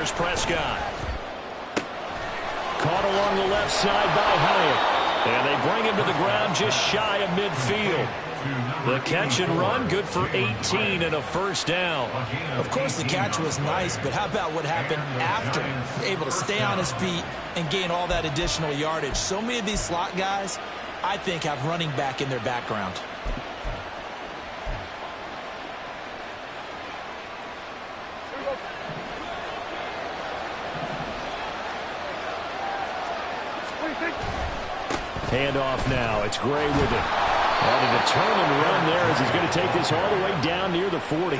Here's Prescott. Caught along the left side by Hyatt. And they bring him to the ground just shy of midfield. The catch and run, good for 18 and a first down. Of course, the catch was nice, but how about what happened after? Able to stay on his feet and gain all that additional yardage. So many of these slot guys, I think, have running back in their background. Handoff now. It's Gray with it. And a determined run there as he's going to take this all the way down near the 40.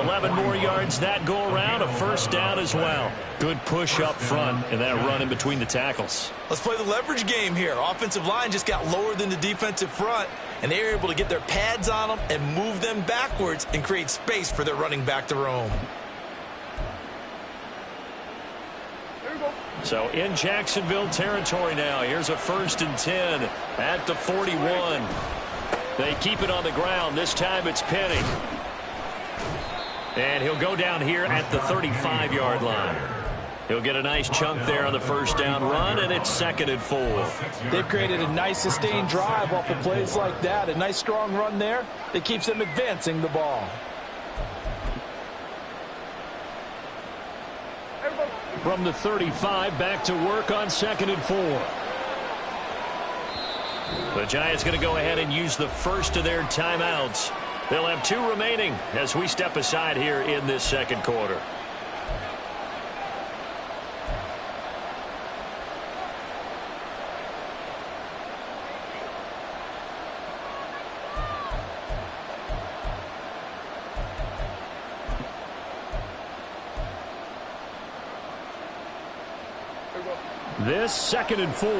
11 more yards that go around. A first down as well. Good push up front and that run in between the tackles. Let's play the leverage game here. Offensive line just got lower than the defensive front, and they were able to get their pads on them and move them backwards and create space for their running back to roam. So in Jacksonville territory now. Here's a 1st and 10 at the 41. They keep it on the ground. This time it's Penny. And he'll go down here at the 35-yard line. He'll get a nice chunk there on the first down run, and it's 2nd and 4. They've created a nice sustained drive off of plays like that. A nice strong run there that keeps them advancing the ball. From the 35, back to work on 2nd and 4. The Giants going to go ahead and use the first of their timeouts. They'll have 2 remaining as we step aside here in this second quarter. This 2nd and 4.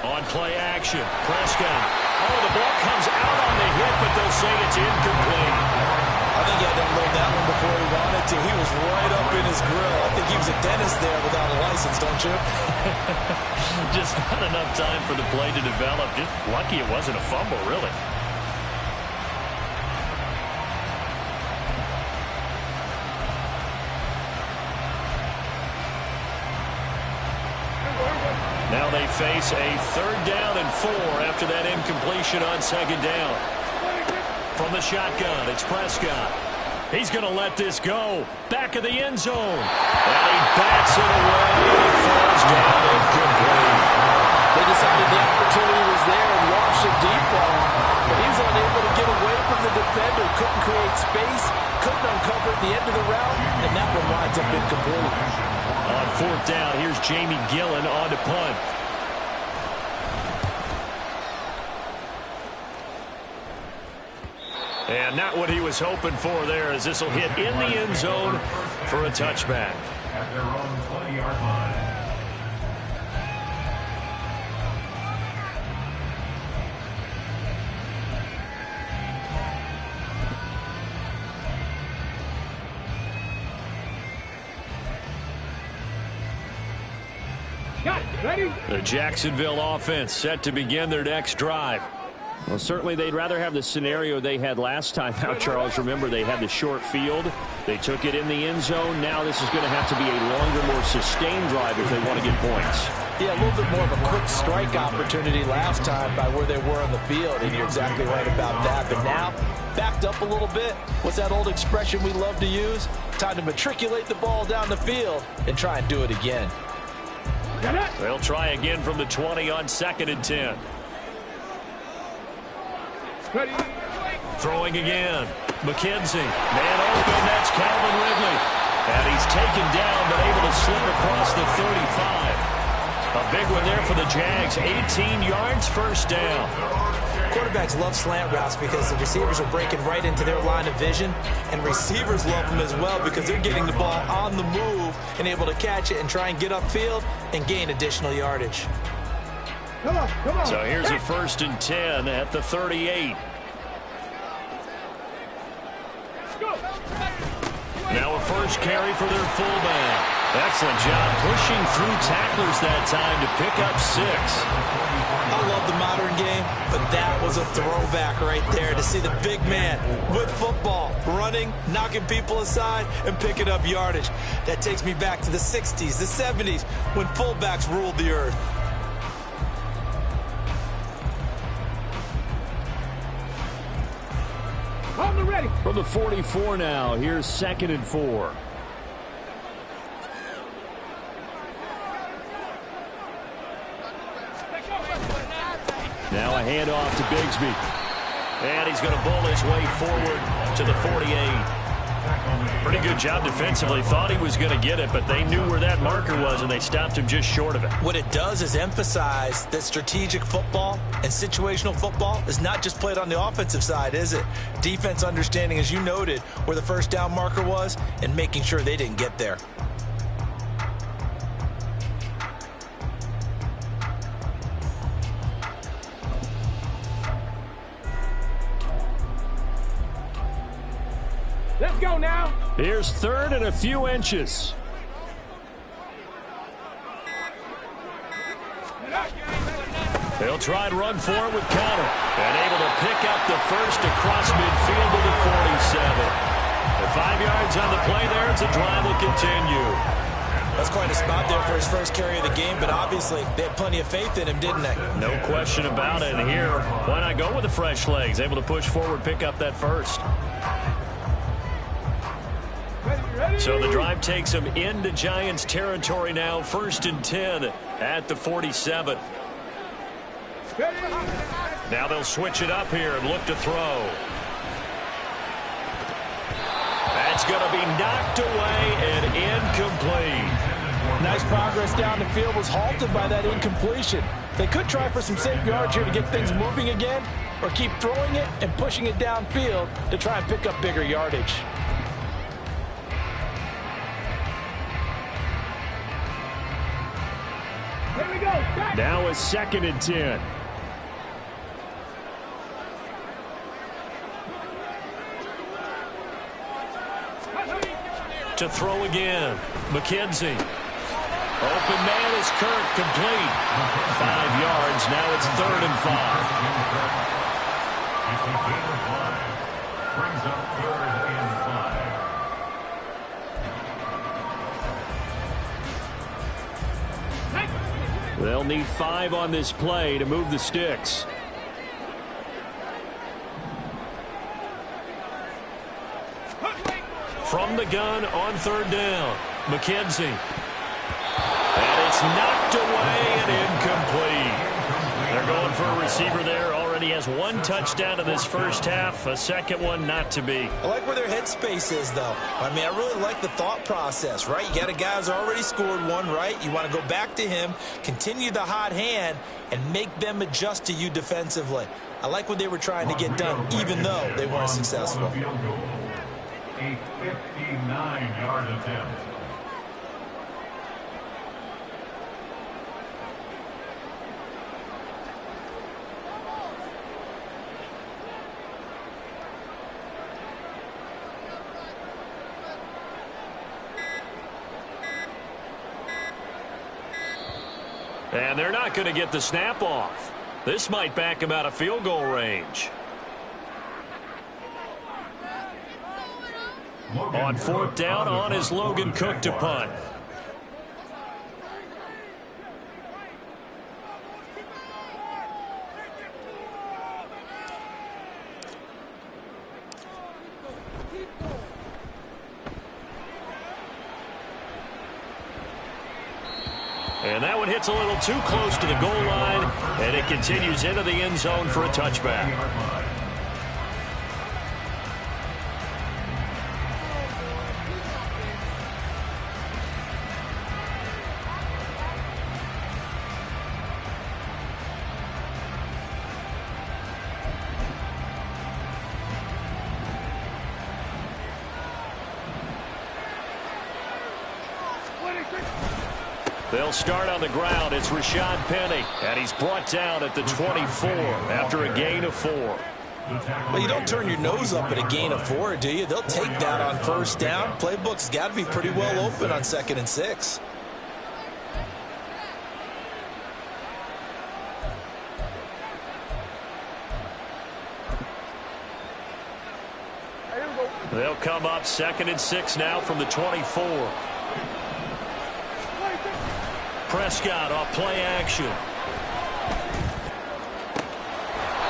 On play action, Prescott. Oh, the ball comes out on the hit, but they'll say it's incomplete. I think he had to unload that one before he wanted to. He was right up in his grill. I think he was a dentist there without a license, don't you? Just not enough time for the play to develop. Just lucky it wasn't a fumble, really. Now they face a 3rd down and 4 after that incompletion on 2nd down. From the shotgun, it's Prescott. He's going to let this go. Back of the end zone. And he bats it away. It falls down incomplete. They decided the opportunity was there and launched a deep ball, but he was unable to get away from the defender. Couldn't create space, couldn't uncover at the end of the route, and that one winds up incomplete. On 4th down, here's Jamie Gillen on to punt. And not what he was hoping for there, as this will hit in the end zone for a touchback. At their own 20-yard line. The Jacksonville offense set to begin their next drive. Well, certainly they'd rather have the scenario they had last time out, Charles. Remember, they had the short field. They took it in the end zone. Now this is going to have to be a longer, more sustained drive if they want to get points. Yeah, a little bit more of a quick strike opportunity last time by where they were on the field, and you're exactly right about that. But now, backed up a little bit. What's that old expression we love to use? Time to matriculate the ball down the field and try and do it again. They'll try again from the 20 on 2nd and 10. Ready. Throwing again. McKenzie. Man open. That's Calvin Ridley. And he's taken down, but able to slip across the 35. A big one there for the Jags. 18 yards, first down. Quarterbacks love slant routes because the receivers are breaking right into their line of vision, and receivers love them as well because they're getting the ball on the move and able to catch it and try and get upfield and gain additional yardage. Come on. So here's a 1st and 10 at the 38. Let's go. Now a first carry for their fullback. Excellent job pushing through tacklers that time to pick up 6. I love the modern game, but that was a throwback right there to see the big man with football, running, knocking people aside, and picking up yardage. That takes me back to the 60s, the 70s, when fullbacks ruled the earth. On the ready. From the 44 now, here's 2nd and 4. Now a handoff to Bigsby. And he's going to bull his way forward to the 48. Pretty good job defensively. Thought he was going to get it, but they knew where that marker was, and they stopped him just short of it. What it does is emphasize that strategic football and situational football is not just played on the offensive side, is it? Defense understanding, as you noted, where the first down marker was and making sure they didn't get there. Let's go now. Here's 3rd and a few inches. They'll try and run for it with Connor. And able to pick up the first across midfield to the 47. The 5 yards on the play there. It's a drive will continue. That's quite a spot there for his first carry of the game, but obviously they had plenty of faith in him, didn't they? No question about it. And here, why not go with the fresh legs? Able to push forward, pick up that first. So the drive takes them into Giants territory now. 1st and 10 at the 47. Now they'll switch it up here and look to throw. That's going to be knocked away and incomplete. Nice progress down the field, was halted by that incompletion. They could try for some safe yards here to get things moving again, or keep throwing it and pushing it downfield to try and pick up bigger yardage. Here we go. Back. Now a 2nd and 10. To throw again. McKenzie. Open man is Kirk, complete. 5 yards. Now it's 3rd and 5. Brings up 3rd and 5. They'll need 5 on this play to move the sticks. From the gun on 3rd down. McKenzie. And it's knocked away and incomplete. They're going for a receiver there. Already has 1 touchdown in this first half. A second one not to be. I like where their headspace is, though. I mean, I really like the thought process, right? You got a guy who's already scored 1, right? You want to go back to him, continue the hot hand, and make them adjust to you defensively. I like what they were trying to get done, even though they weren't successful. A 59-yard attempt. And they're not going to get the snap off. This might back him out of field goal range. On 4th down, on is Logan Cook to punt. And that one hits a little too close to the goal line, and it continues into the end zone for a touchback. They'll start on the ground. It's Rashad Penny, and he's brought down at the 24 after a gain of 4. Well, you don't turn your nose up at a gain of 4, do you? They'll take that on first down. Playbook's got to be pretty well open on 2nd and 6. They'll come up 2nd and 6 now from the 24. Prescott off play action.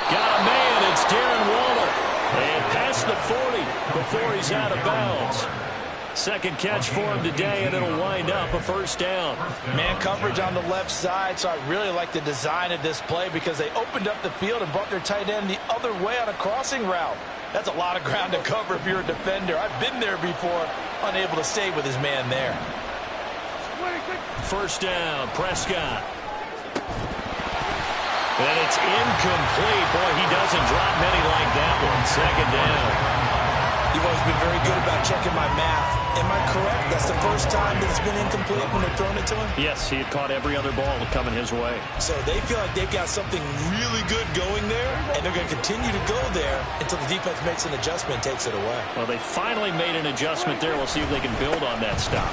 Got a man. It's Darren Waller. And past the 40 before he's out of bounds. 2nd catch for him today, and it'll wind up a first down. Man coverage on the left side, so I really like the design of this play because they opened up the field and brought their tight end the other way on a crossing route. That's a lot of ground to cover if you're a defender. I've been there before, unable to stay with his man there. First down, Prescott. And it's incomplete. Boy, he doesn't drop many like that one. 2nd down. You've always been very good about checking my math. Am I correct? That's the first time that it's been incomplete when they're throwing it to him? Yes, he had caught every other ball coming his way. So they feel like they've got something really good going there, and they're going to continue to go there until the defense makes an adjustment and takes it away. Well, they finally made an adjustment there. We'll see if they can build on that stop.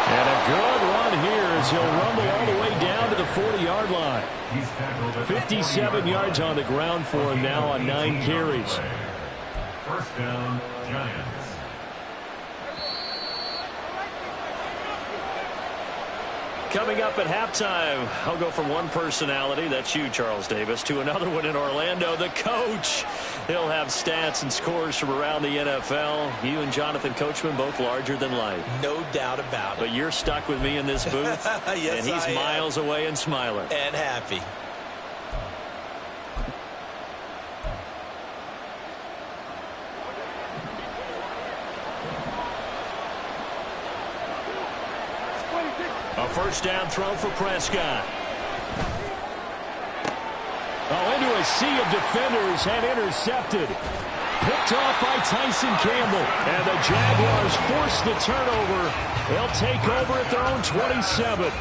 And a good run here as he'll rumble all the way down to the 40-yard line. 57 yards on the ground for him now on 9 carries. First down, Giants. Coming up at halftime, I'll go from one personality, that's you, Charles Davis, to another one in Orlando, the coach. He'll have stats and scores from around the NFL. You and Jonathan Coachman, both larger than life. No doubt about it. But you're stuck with me in this booth, yes, and he's miles away and smiling. And happy. A first down throw for Prescott. Oh, into a sea of defenders and intercepted. Picked off by Tyson Campbell. And the Jaguars force the turnover. They'll take over at their own 27.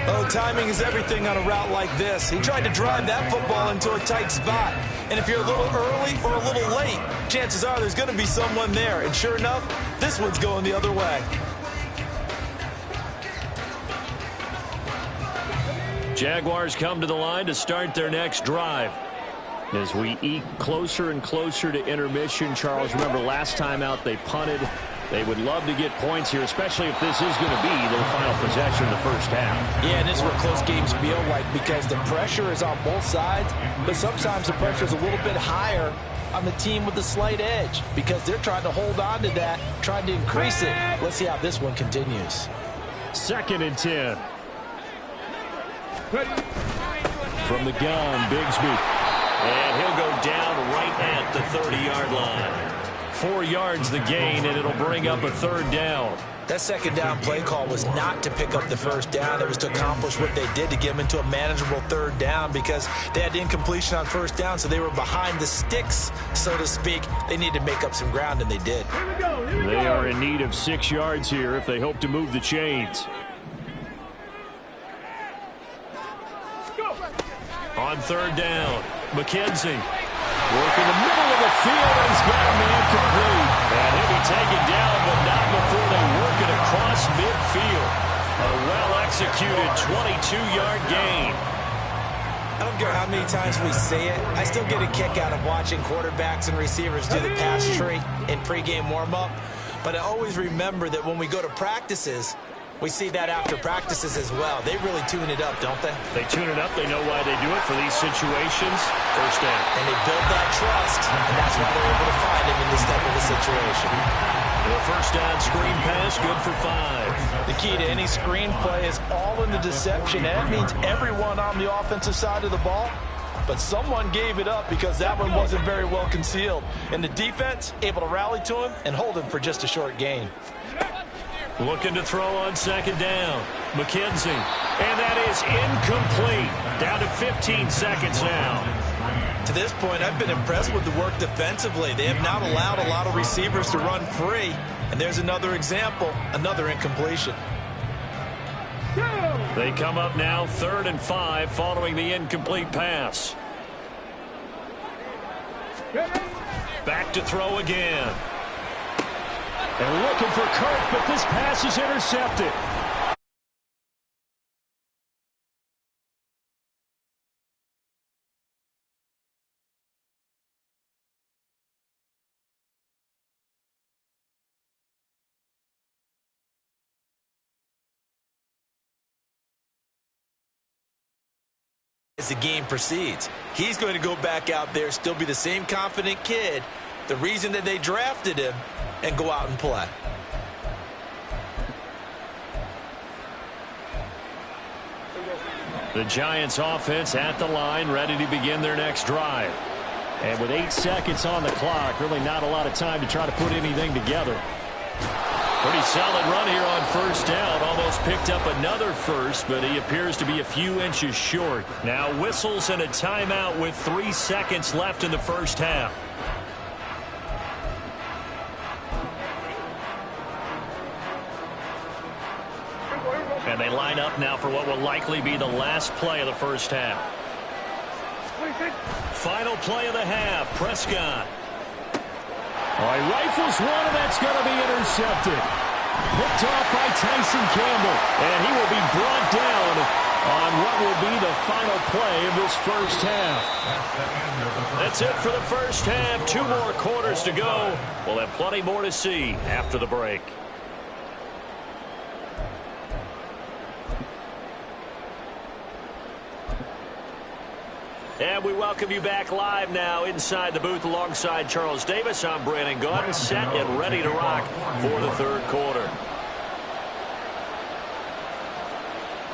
Oh, timing is everything on a route like this. He tried to drive that football into a tight spot. And if you're a little early or a little late, chances are there's going to be someone there. And sure enough, this one's going the other way. Jaguars come to the line to start their next drive. As we eke closer and closer to intermission, Charles, remember last time out they punted. They would love to get points here, especially if this is going to be their final possession in the first half. Yeah, and this is what close games feel like because the pressure is on both sides, but sometimes the pressure is a little bit higher on the team with the slight edge because they're trying to hold on to that, trying to increase it. Let's see how this one continues. 2nd and 10. From the gun, Bigsby. And he'll go down right at the 30-yard line. 4 yards the gain, and it'll bring up a 3rd down. That 2nd down play call was not to pick up the first down. It was to accomplish what they did to get them into a manageable 3rd down because they had incompletion on first down, so they were behind the sticks, so to speak. They needed to make up some ground, and they did. They are in need of 6 yards here if they hope to move the chains. On 3rd down, McKenzie working the middle of the field, and he's got a man complete. And he'll be taken down, but not before they work it across midfield. A well-executed 22-yard gain. I don't care how many times we say it, I still get a kick out of watching quarterbacks and receivers do the pass tree in pregame warm-up. But I always remember that when we go to practices, we see that after practices as well. They really tune it up, don't they? They tune it up. They know why they do it for these situations. First down. And they build that trust, and that's why they're able to find him in this type of a situation. The first down screen pass, good for 5. The key to any screen play is all in the deception. And that means everyone on the offensive side of the ball. But someone gave it up because that one wasn't very well concealed. And the defense able to rally to him and hold him for just a short gain. Looking to throw on 2nd down. McKenzie. And that is incomplete. Down to 15 seconds now. To this point, I've been impressed with the work defensively. They have not allowed a lot of receivers to run free. And there's another example, another incompletion. They come up now 3rd and 5 following the incomplete pass. Back to throw again. And looking for Kirk, but this pass is intercepted. As the game proceeds, he's going to go back out there, still be the same confident kid, the reason that they drafted him, and go out and play. The Giants offense at the line, ready to begin their next drive. And with 8 seconds on the clock, really not a lot of time to try to put anything together. Pretty solid run here on first down. Almost picked up another first, but he appears to be a few inches short. Now whistles and a timeout with 3 seconds left in the first half. And they line up now for what will likely be the last play of the first half. Final play of the half, Prescott. All right, rifles one, and that's going to be intercepted. Picked off by Tyson Campbell, and he will be brought down on what will be the final play of this first half. That's it for the first half. 2 more quarters to go. We'll have plenty more to see after the break. And we welcome you back live now inside the booth alongside Charles Davis. I'm Brandon Gaudin, set and ready to rock for the third quarter.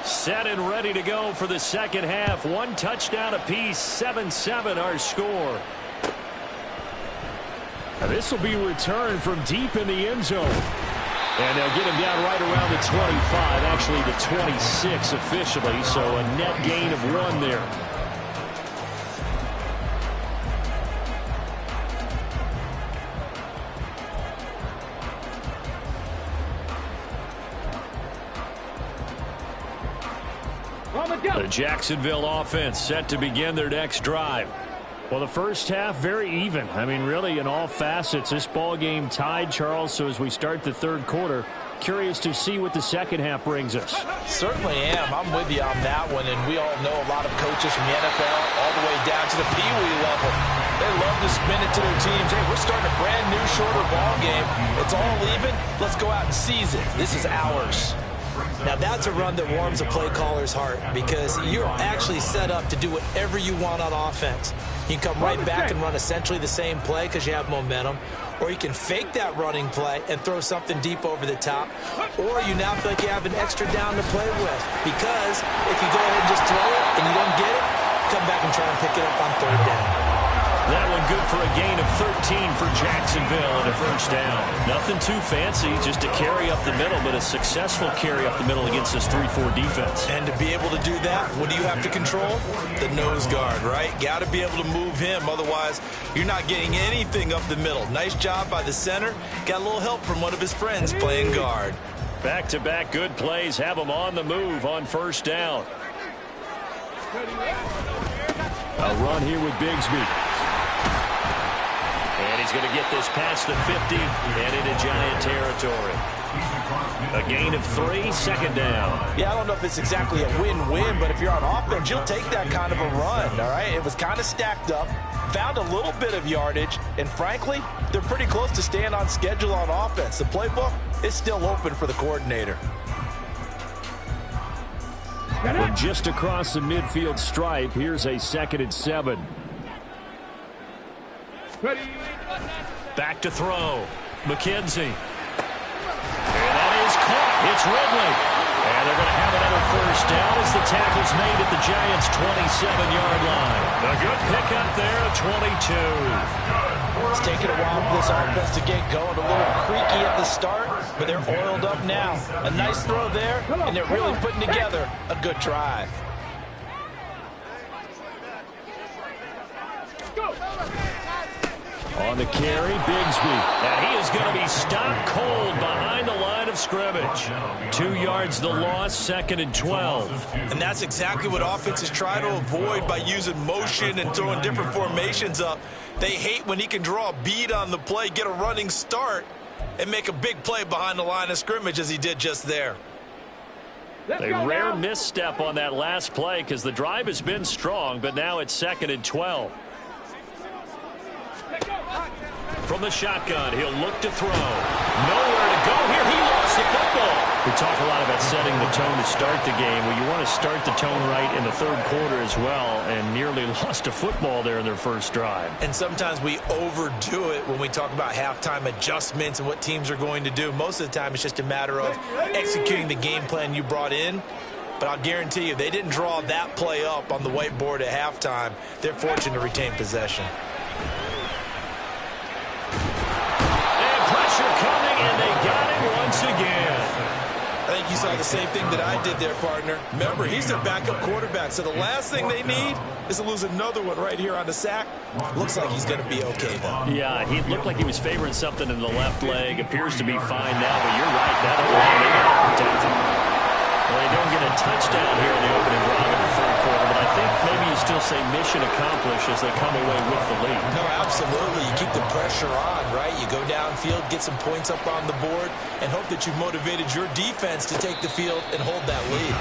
Set and ready to go for the second half. 1 touchdown apiece, 7-7 our score. Now this will be returned from deep in the end zone. And they'll get him down right around the 25, actually the 26 officially, so a net gain of 1 there. The Jacksonville offense set to begin their next drive. Well, the first half, very even. I mean, really, in all facets, this ball game tied, Charles. So as we start the third quarter, curious to see what the second half brings us. Certainly am. I'm with you on that one. And we all know a lot of coaches from the NFL all the way down to the Pee-wee level. They love to spin it to their teams. Hey, we're starting a brand new, shorter ball game. It's all even. Let's go out and seize it. This is ours. Now, that's a run that warms a play caller's heart because you're actually set up to do whatever you want on offense. You can come right back and run essentially the same play because you have momentum, or you can fake that running play and throw something deep over the top, or you now feel like you have an extra down to play with because if you go ahead and just throw it and you don't get it, come back and try and pick it up on third down. That one good for a gain of 13 for Jacksonville and a first down. Nothing too fancy, just a carry up the middle, but a successful carry up the middle against this 3-4 defense. And to be able to do that, what do you have to control? The nose guard, right? Got to be able to move him, otherwise you're not getting anything up the middle. Nice job by the center. Got a little help from one of his friends playing guard. Back-to-back good plays have him on the move on first down. A run here with Bigsby. And he's going to get this past the 50 and into Giant territory. A gain of 3, second down. Yeah, I don't know if it's exactly a win-win, but if you're on offense, you'll take that kind of a run, all right? It was kind of stacked up, found a little bit of yardage, and frankly, they're pretty close to staying on schedule on offense. The playbook is still open for the coordinator. From just across the midfield stripe, here's a 2nd and 7. Back to throw. McKenzie. And that is caught. It's Ridley. And they're going to have another first down as the tackle's made at the Giants' 27-yard line. A good pickup there, a 22. It's taken a while for this offense to get going. A little creaky at the start, but they're oiled up now. A nice throw there, and they're really putting together a good drive. On the carry, Bigsby. And he is going to be stopped cold behind the line of scrimmage. 2 yards the loss, 2nd and 12. And that's exactly what offenses try to avoid by using motion and throwing different formations up. They hate when he can draw a bead on the play, get a running start, and make a big play behind the line of scrimmage as he did just there. A rare misstep on that last play because the drive has been strong, but now it's 2nd and 12. From the shotgun, he'll look to throw. Nowhere to go here. He lost the football. We talk a lot about setting the tone to start the game. Well, you want to start the tone right in the 3rd quarter as well, and nearly lost a football there in their first drive. And sometimes we overdo it when we talk about halftime adjustments and what teams are going to do. Most of the time, it's just a matter of executing the game plan you brought in. But I'll guarantee you, they didn't draw that play up on the whiteboard at halftime. They're fortunate to retain possession. Coming, and they got him once again. I think you saw the same thing that I did there, partner. Remember, he's their backup quarterback, so the last thing they need is to lose another one right here on the sack. Looks like he's going to be okay, though. Yeah, he looked like he was favoring something in the left leg. Appears to be fine now, but you're right. That line, they got to protect him. Well, they don't get a touchdown here in the opening drive in the 3rd quarter, but I think maybe you still say mission accomplished as they come away with the lead. No, absolutely. You keep the pressure on, right? You go downfield, get some points up on the board, and hope that you've motivated your defense to take the field and hold that lead.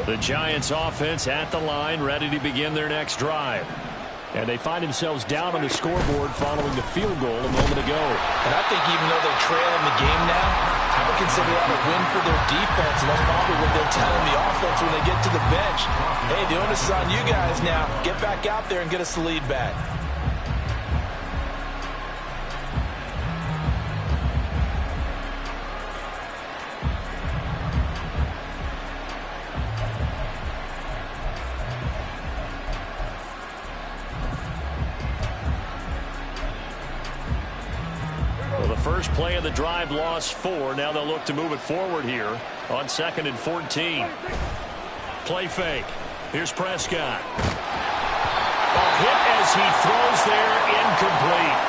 The Giants offense at the line, ready to begin their next drive. And they find themselves down on the scoreboard following the field goal a moment ago. And I think even though they're trailing the game now, I would consider that a win for their defense. And that's probably what they're telling the offense when they get to the bench. Hey, the onus is on you guys now. Get back out there and get us the lead back. First play of the drive, lost 4. Now they'll look to move it forward here on 2nd and 14. Play fake. Here's Prescott. A hit as he throws there, incomplete.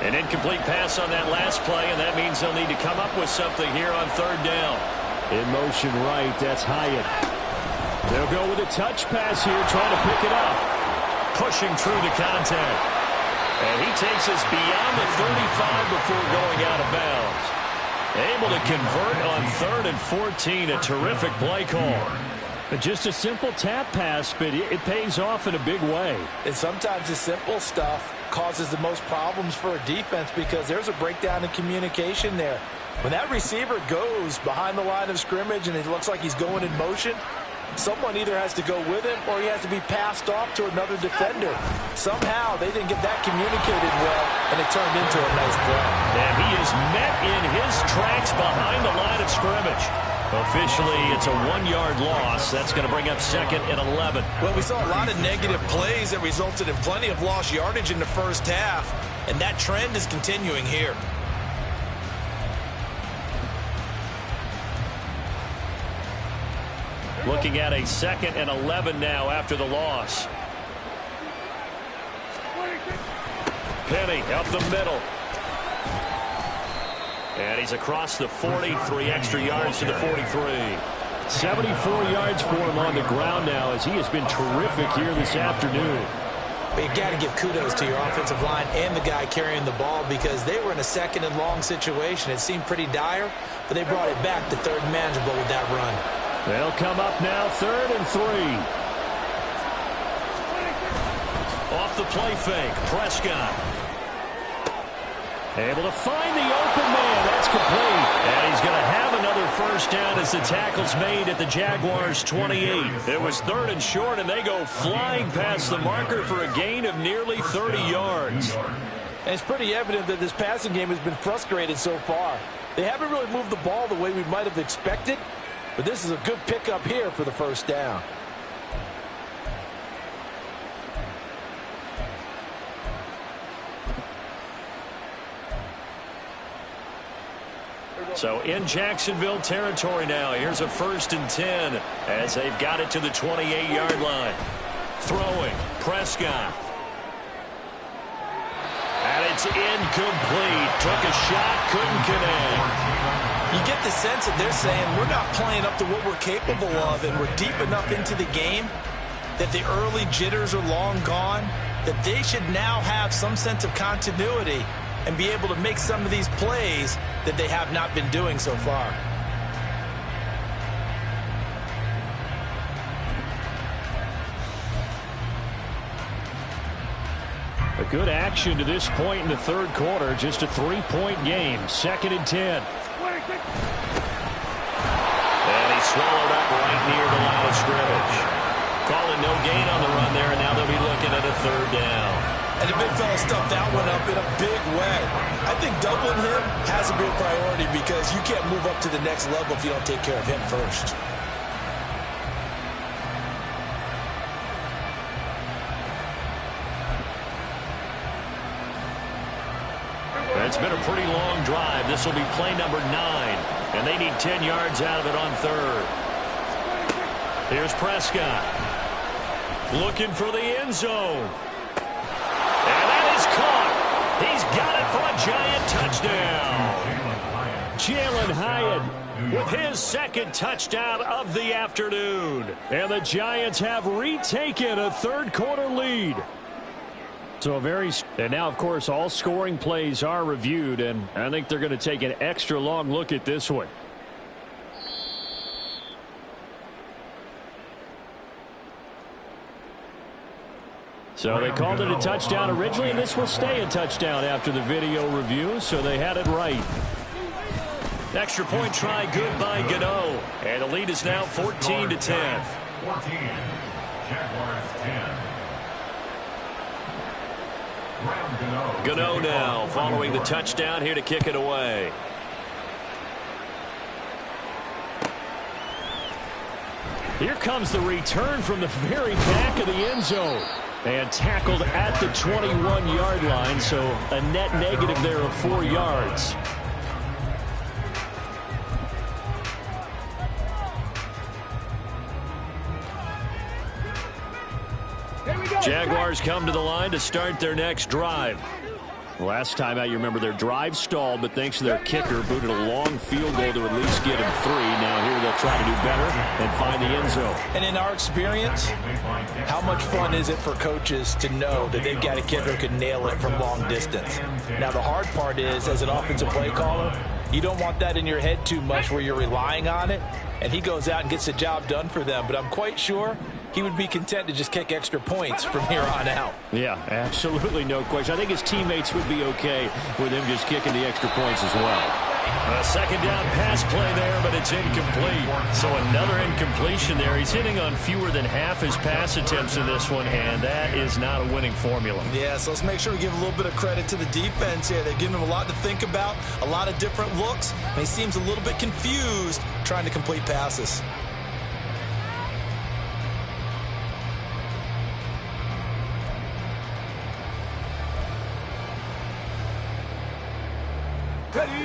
An incomplete pass on that last play, and that means they'll need to come up with something here on 3rd down. In motion right, that's Hyatt. They'll go with a touch pass here, trying to pick it up. Pushing through the contact. And he takes us beyond the 35 before going out of bounds. Able to convert on 3rd and 14, a terrific play call. Just a simple tap pass, but it pays off in a big way. And sometimes the simple stuff causes the most problems for a defense because there's a breakdown in communication there. When that receiver goes behind the line of scrimmage and it looks like he's going in motion, someone either has to go with him or he has to be passed off to another defender. Somehow they didn't get that communicated well, and it turned into a nice play. And he is met in his tracks behind the line of scrimmage. Officially, it's a 1-yard loss. That's going to bring up 2nd and 11. Well, we saw a lot of negative plays that resulted in plenty of lost yardage in the first half, and that trend is continuing here. Looking at a 2nd and 11 now after the loss. Penny up the middle. And he's across the 40, 3 extra yards to the 43. 74 yards for him on the ground now as he has been terrific here this afternoon. But you got to give kudos to your offensive line and the guy carrying the ball because they were in a 2nd and long situation. It seemed pretty dire, but they brought it back to 3rd and manageable with that run. They'll come up now 3rd and 3. Off the play fake, Prescott. Able to find the open man. That's complete. And he's going to have another first down as the tackle's made at the Jaguars' 28. It was 3rd and short, and they go flying past the marker for a gain of nearly 30 yards. And it's pretty evident that this passing game has been frustrated so far. They haven't really moved the ball the way we might have expected, but this is a good pickup here for the first down. So in Jacksonville territory now. Here's a 1st and 10 as they've got it to the 28-yard line. Throwing, Prescott. And it's incomplete. Took a shot, couldn't connect. You get the sense that they're saying we're not playing up to what we're capable of, and we're deep enough into the game that the early jitters are long gone, that they should now have some sense of continuity and be able to make some of these plays that they have not been doing so far. A good action to this point in the 3rd quarter. Just a 3-point game. 2nd and 10. And he swallowed up right near the line of scrimmage. Calling no gain on the run there, and now they'll be looking at a 3rd down. And the big fella stuffed that one up in a big way. I think doubling him has to be a priority because you can't move up to the next level if you don't take care of him first. It's been a pretty long drive. This will be play number 9, and they need 10 yards out of it on 3rd. Here's Prescott. Looking for the end zone. And that is caught. He's got it for a giant touchdown. Jalen Hyatt with his 2nd touchdown of the afternoon. And the Giants have retaken a 3rd quarter lead. So and now, of course, all scoring plays are reviewed, and I think they're going to take an extra long look at this one. So they called it a touchdown originally, and this will stay a touchdown after the video review, so they had it right. Extra point try good by Gano, and the lead is now 14-10. 14. Jaguars 10. Gano now following the touchdown here to kick it away. Here comes the return from the very back of the end zone. And tackled at the 21-yard line, so a net negative there of 4 yards. Jaguars come to the line to start their next drive. Last time out, you remember their drive stalled, but thanks to their kicker, booted a long field goal to at least get him 3. Now here they'll try to do better and find the end zone. And in our experience, how much fun is it for coaches to know that they've got a kicker who can nail it from long distance? Now the hard part is, as an offensive play caller, you don't want that in your head too much where you're relying on it, and he goes out and gets the job done for them. But I'm quite sure he would be content to just kick extra points from here on out. Yeah, absolutely no question. I think his teammates would be okay with him just kicking the extra points as well. A 2nd down pass play there, but it's incomplete. So another incompletion there. He's hitting on fewer than half his pass attempts in this one, and that is not a winning formula. Yeah, so let's make sure we give a little bit of credit to the defense here. They're giving him a lot to think about, a lot of different looks, and he seems a little bit confused trying to complete passes.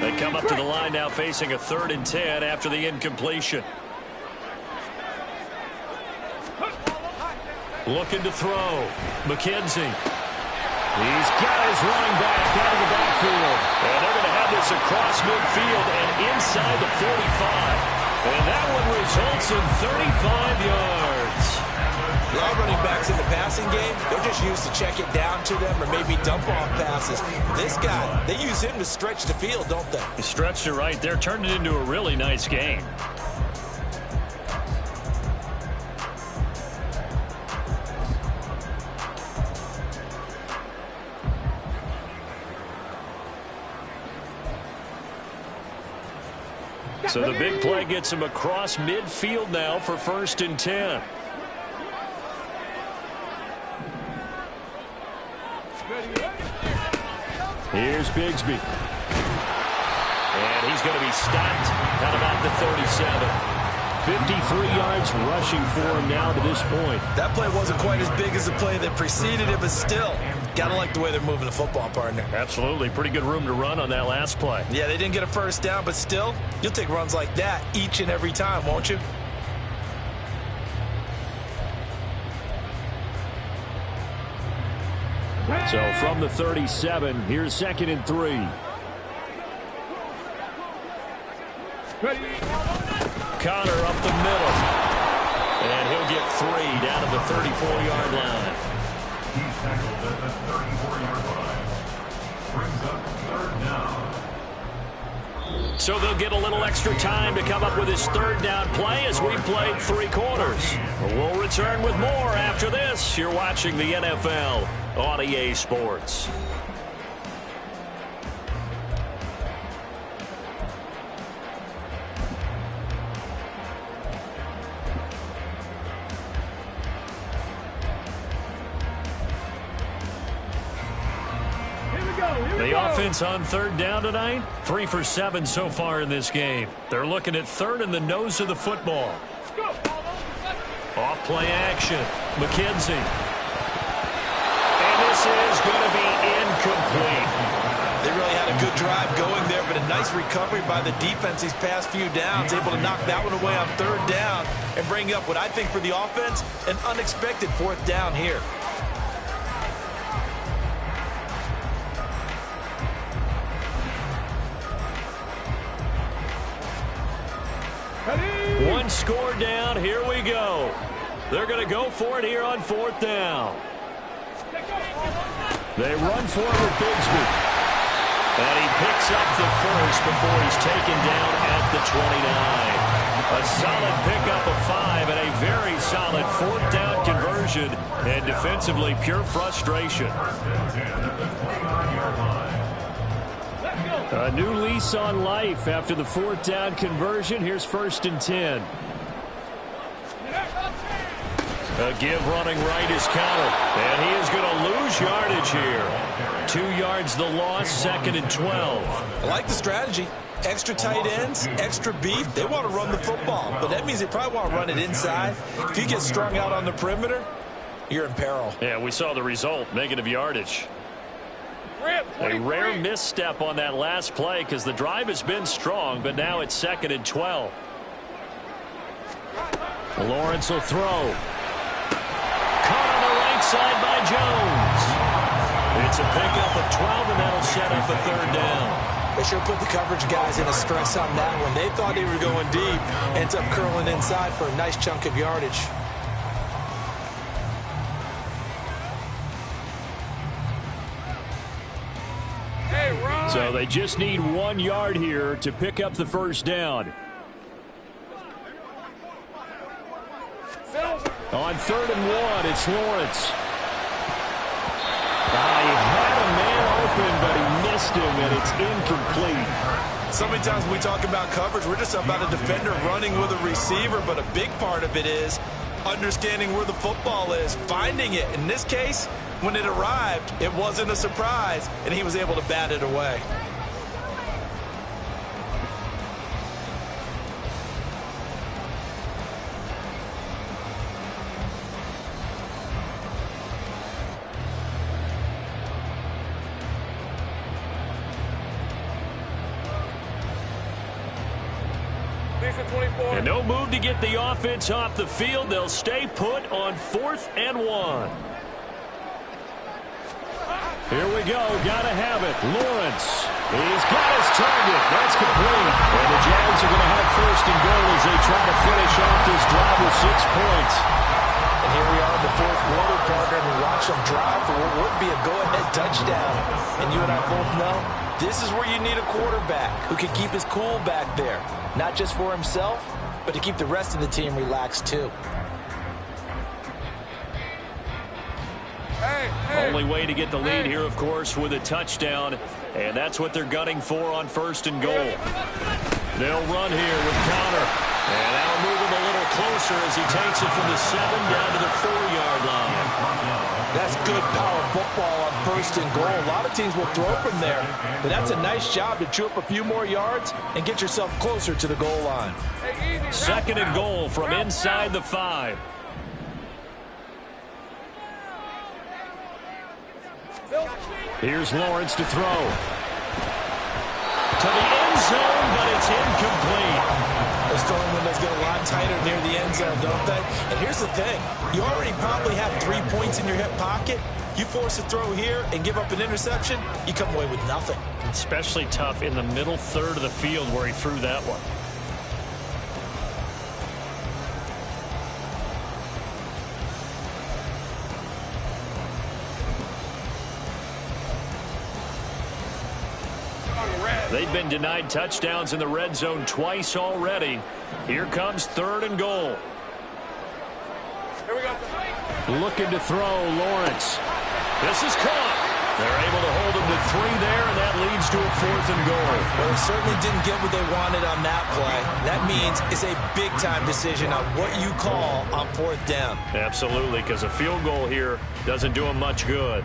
They come up to the line now facing a 3rd and 10 after the incompletion. Looking to throw. McKenzie. He's got his running back out of the backfield. And they're going to have this across midfield and inside the 45. And that one results in 35 yards. A lot of running backs in the passing game, they're just used to check it down to them or maybe dump off passes. This guy, they use him to stretch the field, don't they? He stretched it right there, turned it into a really nice game. So the big play gets him across midfield now for 1st and 10. Here's Bigsby. And he's going to be stopped at about the 37. 53 yards rushing for him now to this point. That play wasn't quite as big as the play that preceded it, but still, got to like the way they're moving the football, partner. Absolutely. Pretty good room to run on that last play. Yeah, they didn't get a first down, but still, you'll take runs like that each and every time, won't you? So from the 37, here's 2nd and 3. Connor up the middle. And he'll get 3 down to the 34-yard line. He's tackled at the 34-yard line. Brings up 3rd down. So they'll get a little extra time to come up with his 3rd down play as we played 3 quarters. We'll return with more after this. You're watching the NFL on EA Sports. The offense on 3rd down tonight, 3 for 7 so far in this game. They're looking at 3rd in the nose of the football. Off play action. McKenzie. And this is going to be incomplete. They really had a good drive going there, but a nice recovery by the defense these past few downs, able to knock that one away on 3rd down and bring up what I think for the offense, an unexpected 4th down here. One score down. Here we go. They're going to go for it here on 4th down. They run for it with Bigsby. And he picks up the first before he's taken down at the 29. A solid pickup of 5 and a very solid 4th down conversion. And defensively, pure frustration. A new lease on life after the 4th down conversion. Here's 1st and 10. A give running right is Connor. And he is going to lose yardage here. 2 yards the loss, 2nd and 12. I like the strategy. Extra tight ends, extra beef. They want to run the football, but that means they probably want to run it inside. If you get strung out on the perimeter, you're in peril. Yeah, we saw the result, negative yardage. A rare misstep on that last play because the drive has been strong, but now it's 2nd and 12. Lawrence will throw. Caught on the right side by Jones. It's a pickup of 12, and that'll set up a 3rd down. They sure put the coverage guys in a stress on that one. They thought they were going deep. Ends up curling inside for a nice chunk of yardage. So they just need 1 yard here to pick up the 1st down. On 3rd and 1, it's Lawrence. He had a man open, but he missed him, and it's incomplete. So many times when we talk about coverage, we're just about a defender running with a receiver, but a big part of it is understanding where the football is, finding it. In this case, when it arrived, it wasn't a surprise, and he was able to bat it away. And no move to get the offense off the field. They'll stay put on 4th and 1. Here we go. Gotta have it. Lawrence. He's got his target. That's complete. And the Jags are going to have 1st and goal as they try to finish off this drive with 6 points. And here we are in the 4th quarter, partner, and we watch them drive for what would be a go-ahead touchdown. And you and I both know this is where you need a quarterback who can keep his cool back there. Not just for himself, but to keep the rest of the team relaxed too. Only way to get the lead here, of course, with a touchdown. And that's what they're gunning for on 1st and goal. They'll run here with Connor. And that'll move him a little closer as he takes it from the 7 down to the 4-yard line. That's good power football on 1st and goal. A lot of teams will throw from there, but that's a nice job to chew up a few more yards and get yourself closer to the goal line. 2nd and goal from inside the 5. Here's Lawrence to throw. To the end zone, but it's incomplete. Those throwing windows get a lot tighter near the end zone, don't they? And here's the thing. You already probably have 3 points in your hip pocket. You force a throw here and give up an interception, you come away with nothing. Especially tough in the middle third of the field where he threw that one. They've been denied touchdowns in the red zone twice already. Here comes 3rd and goal. Here we go. Looking to throw, Lawrence. This is caught. They're able to hold him to 3 there, and that leads to a 4th and goal. Well, they certainly didn't get what they wanted on that play. That means it's a big-time decision on what you call on 4th down. Absolutely, because a field goal here doesn't do him much good.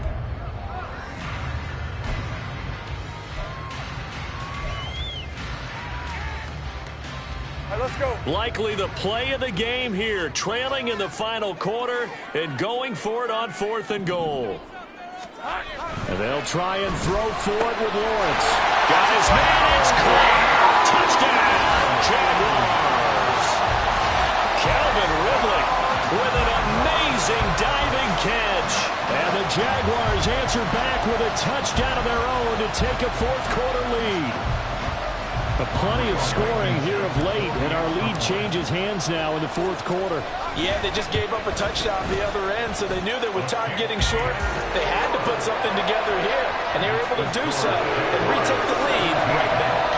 Let's go. Likely the play of the game here, trailing in the final quarter and going for it on 4th and goal. And they'll try and throw for it with Lawrence. Got his man, it's caught. Touchdown, Jaguars. Calvin Ridley with an amazing diving catch. And the Jaguars answer back with a touchdown of their own to take a 4th quarter lead. Plenty of scoring here of late, and our lead changes hands now in the 4th quarter. Yeah, they just gave up a touchdown on the other end, so they knew that with time getting short, they had to put something together here, and they were able to do so and retake the lead right back.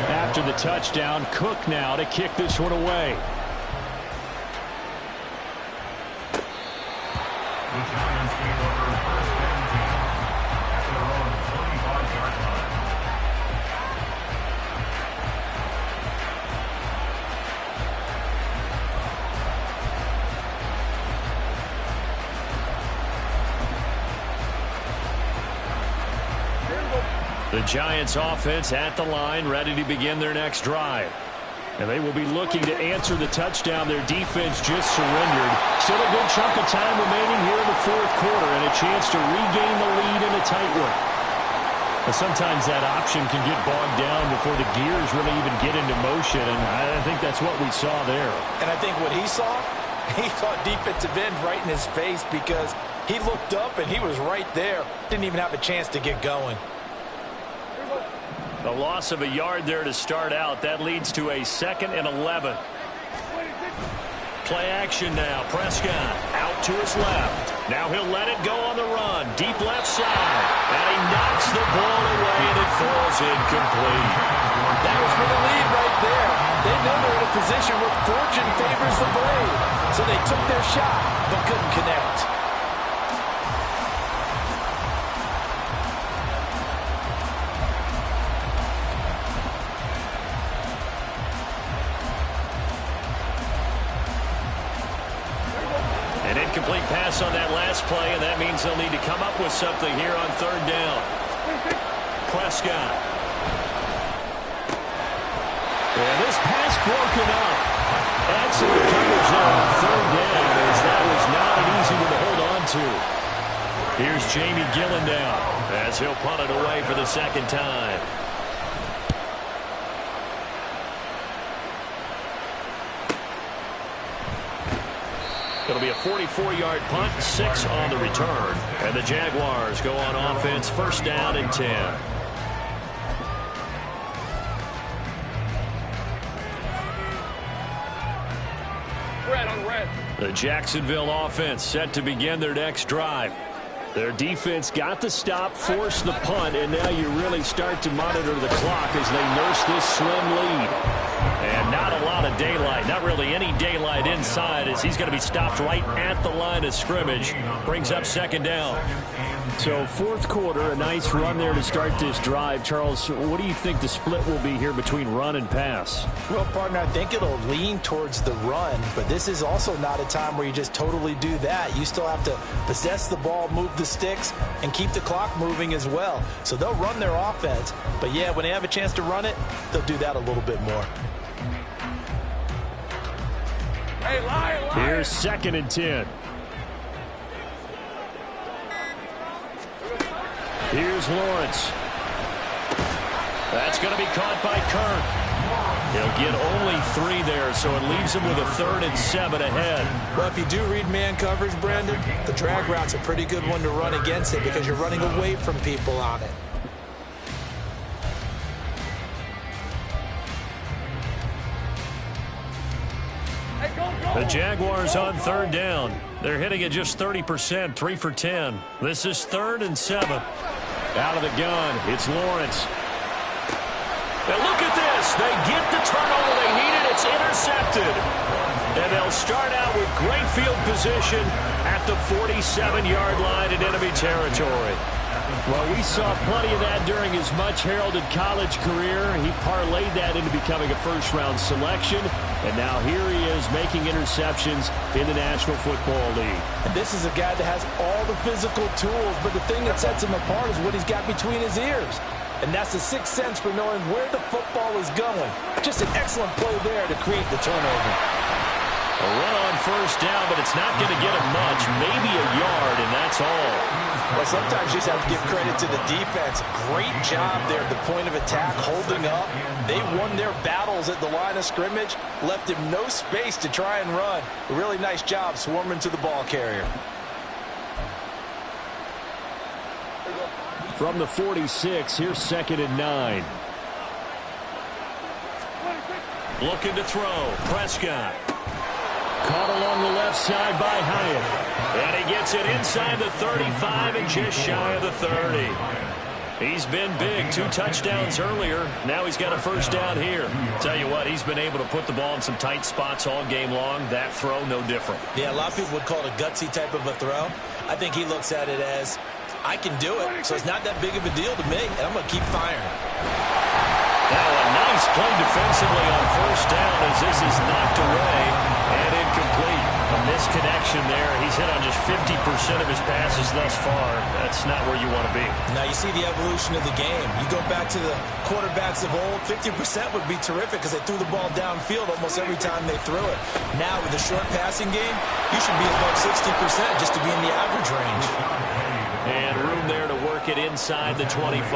After the touchdown, Cook now to kick this one away. The Giants take over 1st and 10 at their own 25-yard line. The Giants offense at the line, ready to begin their next drive. And they will be looking to answer the touchdown their defense just surrendered. Still a good chunk of time remaining here in the 4th quarter and a chance to regain the lead in a tight one. But sometimes that option can get bogged down before the gears really even get into motion, and I think that's what we saw there. And I think what he saw defensive end right in his face because he looked up and he was right there. Didn't even have a chance to get going. A loss of a yard there to start out. That leads to a 2nd and 11. Play action now. Prescott out to his left. Now he'll let it go on the run. Deep left side. And he knocks the ball away, and it falls incomplete. That was for the lead right there. They know they're in a position where fortune favors the brave. So they took their shot, but couldn't connect. An incomplete pass on that last play, and that means they'll need to come up with something here on 3rd down. Prescott. And this pass broken up. Excellent coverage there on 3rd down, as that was not an easy one to hold on to. Here's Jamie Gillen down, as he'll punt it away for the 2nd time. It'll be a 44-yard punt, 6 on the return. And the Jaguars go on offense, 1st down and 10. Red on red. The Jacksonville offense set to begin their next drive. Their defense got the stop, forced the punt, and now you really start to monitor the clock as they nurse this slim lead. And not a lot of daylight. Not really any daylight inside as he's going to be stopped right at the line of scrimmage. Brings up second down. So fourth quarter, a nice run there to start this drive. Charles, what do you think the split will be here between run and pass? Well, partner, I think it'll lean towards the run, but this is also not a time where you just totally do that. You still have to possess the ball, move the sticks, and keep the clock moving as well. So they'll run their offense, but yeah, when they have a chance to run it, they'll do that a little bit more. Hey, lie. Here's 2nd and 10. Here's Lawrence. That's going to be caught by Kirk. He'll get only 3 there, so it leaves him with a 3rd and 7 ahead. Well, if you do read man coverage, Brandon, the drag route's a pretty good one to run against it because you're running away from people on it. The Jaguars on 3rd down. They're hitting at just 30%, 3 for 10. This is 3rd and 7. Out of the gun, it's Lawrence. And look at this. They get the turnover they needed. It's intercepted. And they'll start out with great field position at the 47-yard line in enemy territory. Well, we saw plenty of that during his much-heralded college career. He parlayed that into becoming a first-round selection. And now here he is making interceptions in the National Football League. And this is a guy that has all the physical tools, but the thing that sets him apart is what he's got between his ears. And that's the sixth sense for knowing where the football is going. Just an excellent play there to create the turnover. A run on 1st down, but it's not going to get him much. Maybe a yard, and that's all. Well, sometimes you just have to give credit to the defense. Great job there at the point of attack, holding up. They won their battles at the line of scrimmage, left him no space to try and run. A really nice job swarming to the ball carrier. From the 46, here's 2nd and 9. Looking to throw. Prescott. Caught along the left side by Hyatt. And he gets it inside the 35 and just shy of the 30. He's been big. 2 touchdowns earlier. Now he's got a 1st down here. Tell you what, he's been able to put the ball in some tight spots all game long. That throw, no different. Yeah, a lot of people would call it a gutsy type of a throw. I think he looks at it as, I can do it, so it's not that big of a deal to me, and I'm going to keep firing. Now a nice play defensively on 1st down as this is knocked away and incomplete. A misconnection there. He's hit on just 50% of his passes thus far. That's not where you want to be. Now you see the evolution of the game. You go back to the quarterbacks of old, 50% would be terrific because they threw the ball downfield almost every time they threw it. Now with the short passing game, you should be above 60% just to be in the average range. And room there to work it inside the 25.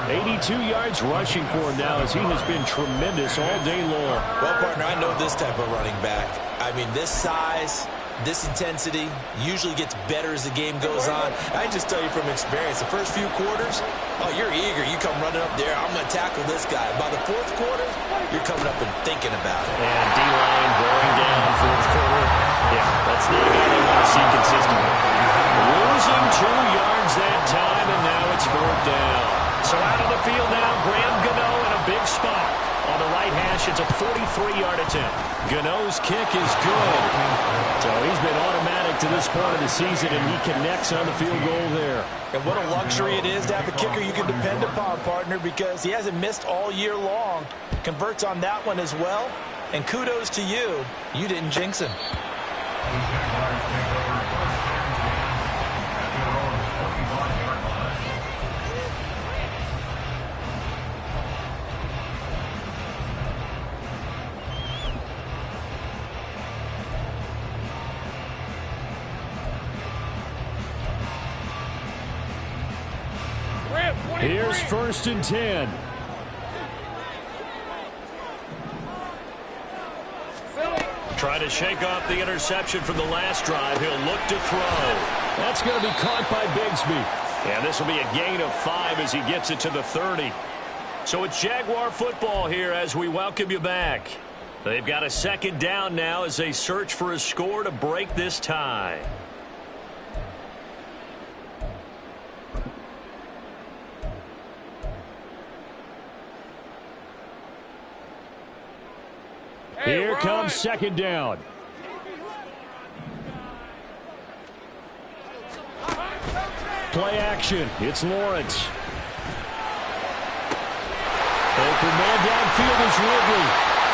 82 yards rushing for him now as he has been tremendous all day long. Well, partner, I know this type of running back. I mean, this size, this intensity usually gets better as the game goes on. I just tell you from experience, the first few quarters, oh, you're eager. You come running up there, I'm going to tackle this guy. By the 4th quarter, you're coming up and thinking about it. And D-line wearing down 4th quarter. Yeah, that's not a guy they want to see consistently. Losing 2 yards that time, and now it's 4th down. So out of the field now, Graham Gano in a big spot. On the right hash, it's a 43-yard attempt. Gano's kick is good. So he's been automatic to this point of the season, and he connects on the field goal there. And what a luxury it is to have a kicker you can depend upon, partner, because he hasn't missed all year long. Converts on that one as well. And kudos to you. You didn't jinx him. Here's 1st and 10. Try to shake off the interception from the last drive. He'll look to throw. That's going to be caught by Bigsby. And this will be a gain of 5 as he gets it to the 30. So it's Jaguar football here as we welcome you back. They've got a 2nd down now as they search for a score to break this tie. Here comes second down. Play action. It's Lawrence. Open man downfield is Ridley.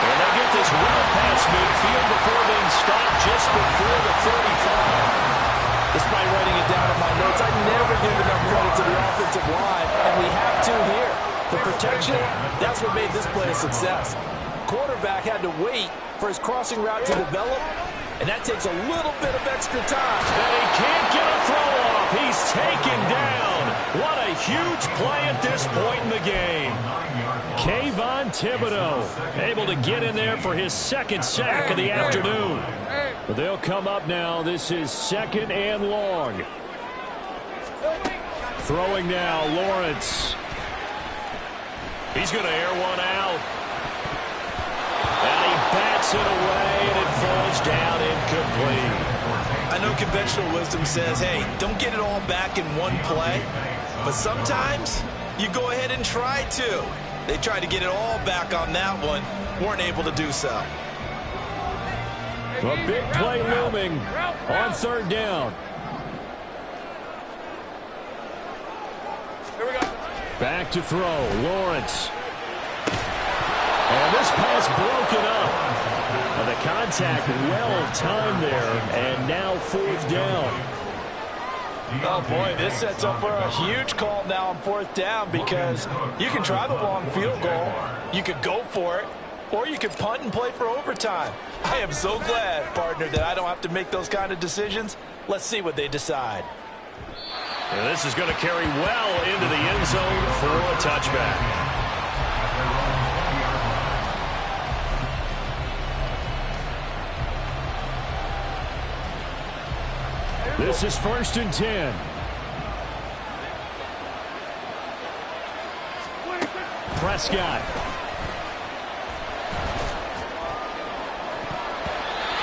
And they get this run past midfield before being stopped just before the 35. Despite writing it down in my notes, I never give enough credit to the offensive line, and we have to here. The protection, that's what made this play a success. Quarterback had to wait for his crossing route to develop, and that takes a little bit of extra time. And he can't get a throw off. He's taken down. What a huge play at this point in the game. Kayvon Thibodeau able to get in there for his second sack of the afternoon. But they'll come up now. This is second and long. Throwing now, Lawrence. He's going to air one out. And he bats it away, and it falls down incomplete. I know conventional wisdom says, hey, don't get it all back in one play. But sometimes you go ahead and try to. They tried to get it all back on that one. Weren't able to do so. A big play looming on third down. Here we go. Back to throw, Lawrence. And this pass broken up. And the contact well-timed there, and now fourth down. Oh, boy, this sets up for a huge call now on fourth down because you can try the long field goal, you could go for it, or you could punt and play for overtime. I am so glad, partner, that I don't have to make those kind of decisions. Let's see what they decide. And this is going to carry well into the end zone for a touchback. This is first and 10. Prescott.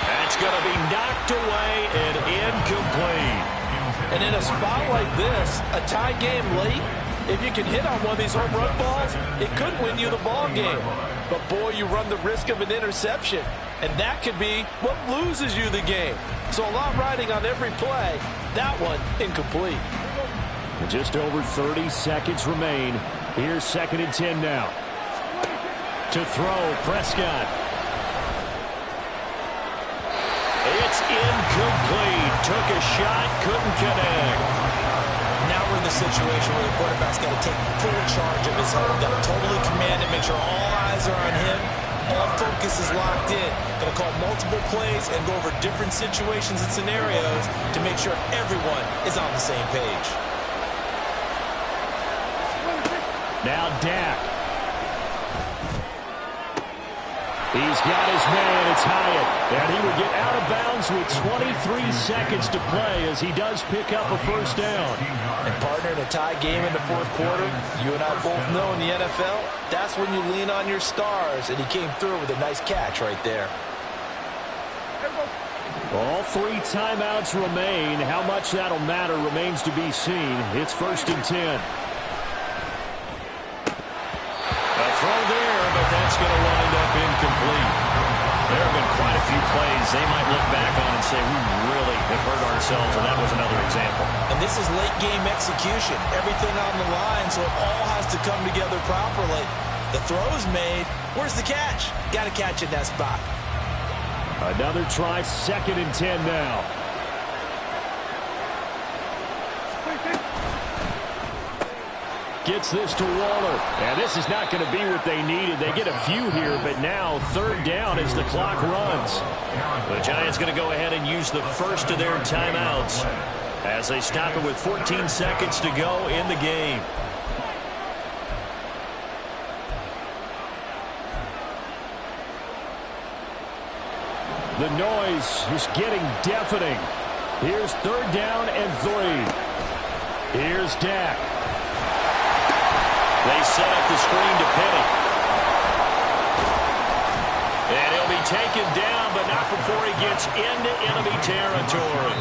That's going to be knocked away and incomplete. And in a spot like this, a tie game late, if you can hit on one of these home run balls, it could win you the ball game. But, boy, you run the risk of an interception, and that could be what loses you the game. So a lot riding on every play. That one, incomplete. Just over 30 seconds remain. Here's second and 10 now. To throw, Prescott. It's incomplete. Took a shot, couldn't connect. Now we're in the situation where the quarterback's got to take full charge of his home. Got to totally command it, make sure all eyes are on him. All focus is locked in. Going to call multiple plays and go over different situations and scenarios to make sure everyone is on the same page. Now Dak. He's got his man. It's Hyatt. And he will get out of bounds with 23 seconds to play as he does pick up a first down. And partner, in a tie game in the fourth quarter, you and I both know in the NFL, that's when you lean on your stars. And he came through with a nice catch right there. All three timeouts remain. How much that'll matter remains to be seen. It's first and 10. Throw there, but that's going to wind up incomplete. There have been quite a few plays they might look back on and say, we really have hurt ourselves, and that was another example. And this is late game execution. Everything on the line, so it all has to come together properly. The throw's made. Where's the catch? Got to catch in that spot. Another try, second and 10 now. Gets this to Waller. And this is not going to be what they needed. They get a few here, but now third down as the clock runs. The Giants going to go ahead and use the first of their timeouts as they stop it with 14 seconds to go in the game. The noise is getting deafening. Here's third down and 3. Here's Dak. They set up the screen to Penny. And he'll be be taken down, but not before he gets into enemy territory.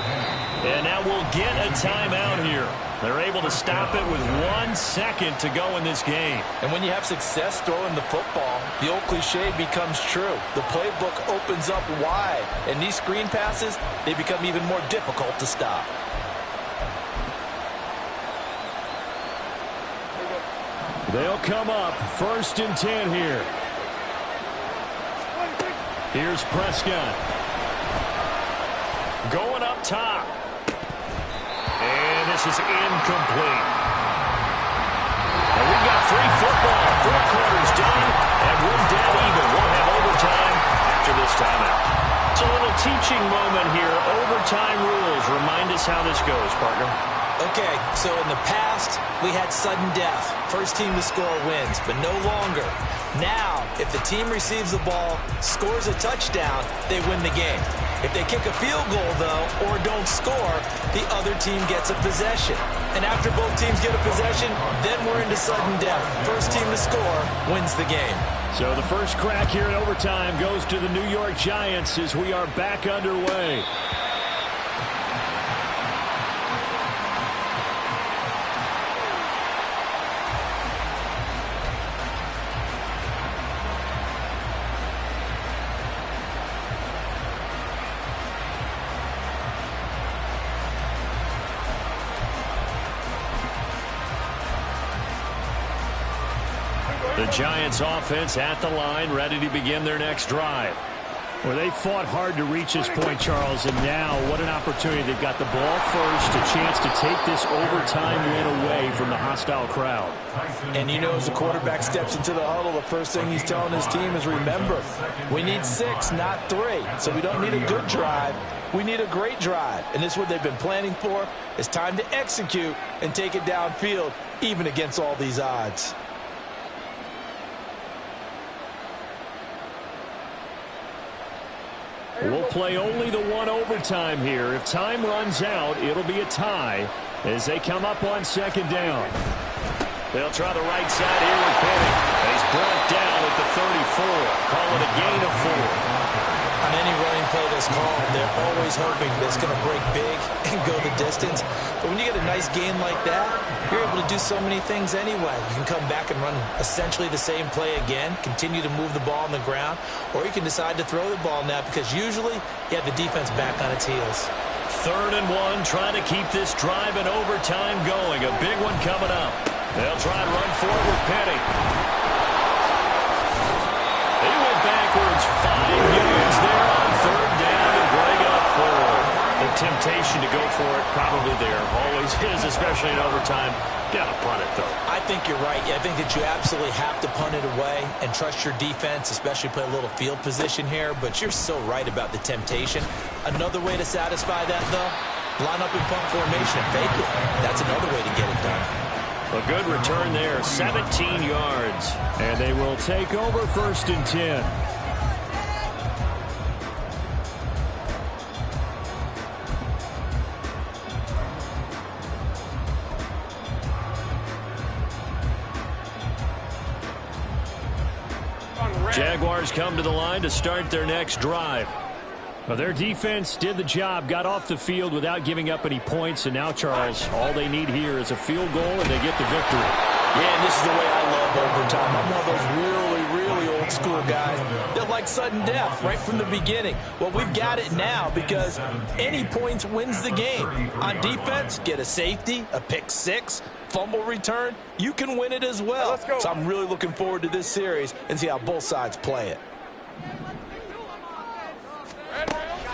And now we'll get a timeout here. They're able to stop it with 1 second to go in this game. And when you have success throwing the football, the old cliche becomes true. The playbook opens up wide, and these screen passes, they become even more difficult to stop. They'll come up 1st and 10 here. Here's Prescott. Going up top. And this is incomplete. And we've got free football. 4 quarters done, and we're dead even. We'll have overtime after this timeout. It's a little teaching moment here. Overtime rules. Remind us how this goes, partner. Okay, so in the past, we had sudden death. First team to score wins, but no longer. Now, if the team receives the ball, scores a touchdown, they win the game. If they kick a field goal, though, or don't score, the other team gets a possession. And after both teams get a possession, then we're into sudden death. First team to score wins the game. So the first crack here in overtime goes to the New York Giants as we are back underway. The Giants offense at the line, ready to begin their next drive. Well, they fought hard to reach this point, Charles, and now what an opportunity. They've got the ball first, a chance to take this overtime win away from the hostile crowd. And you know, as the quarterback steps into the huddle, the first thing he's telling his team is, remember, we need 6, not 3. So we don't need a good drive. We need a great drive. And this is what they've been planning for. It's time to execute and take it downfield, even against all these odds. We'll play only the 1 overtime here. If time runs out, it'll be a tie as they come up on 2nd down. They'll try the right side here with Penny. He's brought down at the 34. Call it a gain of 4. On any running play that's called, they're always hoping that it's going to break big and go the distance. But when you get a nice gain like that, you're able to do so many things anyway. You can come back and run essentially the same play again, continue to move the ball on the ground, or you can decide to throw the ball now because usually you have the defense back on its heels. 3rd and 1, trying to keep this drive in overtime going. A big one coming up. They'll try and run forward with Penny. He went backwards 5 yards there on 3rd down and bring up 4. The temptation to go for it probably there. Always is, especially in overtime. Got to punt it, though. I think you're right. I think that you absolutely have to punt it away and trust your defense, especially play a little field position here. But you're so right about the temptation. Another way to satisfy that, though, line up in punt formation and fake it. That's another way to get it done. A good return there, 17 yards. And they will take over 1st and 10. Jaguars come to the line to start their next drive. Well, their defense did the job, got off the field without giving up any points, and now, Charles, all they need here is a field goal, and they get the victory. Yeah, and this is the way I love overtime. I'm one of those really old school guys that like sudden death right from the beginning. Well, we've got it now because any points wins the game. On defense, get a safety, a pick 6, fumble return, you can win it as well. So I'm really looking forward to this series and see how both sides play it.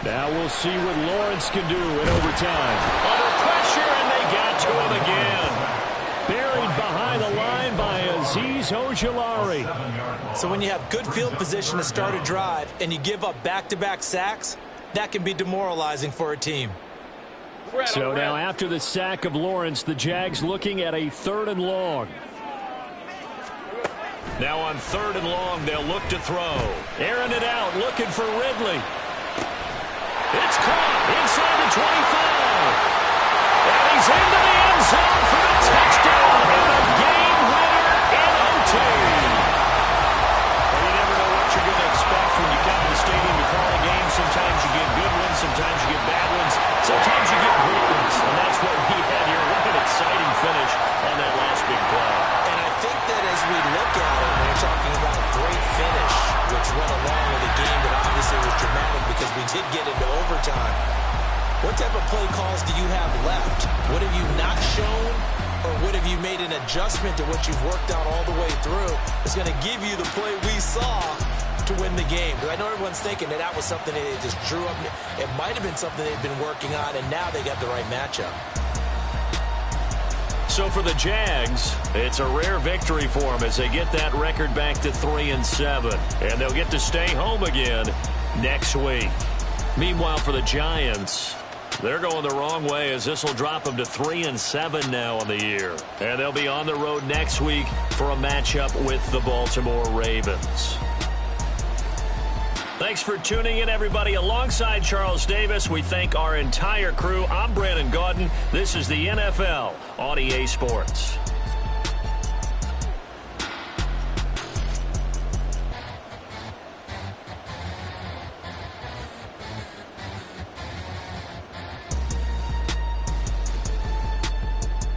Now we'll see what Lawrence can do in overtime. Under pressure, and they got to him again. Buried behind the line by Azeez Ojulari. So when you have good field position to start a drive and you give up back-to-back sacks, that can be demoralizing for a team. So now after the sack of Lawrence, the Jags looking at a 3rd and long. Now on 3rd and long, they'll look to throw. Airing it out, looking for Ridley. It's caught inside the 25. And he's into the end zone for the touchdown and a game winner in OT. Well, you never know what you're going to expect when you come to the stadium time. What type of play calls do you have left? What have you not shown, or what have you made an adjustment to what you've worked out all the way through? It's going to give you the play we saw to win the game. Because I know everyone's thinking that was something that they just drew up. It might have been something they've been working on, and now they got the right matchup. So for the Jags, it's a rare victory for them as they get that record back to 3-7. And they'll get to stay home again next week. Meanwhile, for the Giants, they're going the wrong way as this will drop them to 3-7 now on the year. And they'll be on the road next week for a matchup with the Baltimore Ravens. Thanks for tuning in, everybody. Alongside Charles Davis, we thank our entire crew. I'm Brandon Gaudin. This is the NFL on EA Sports.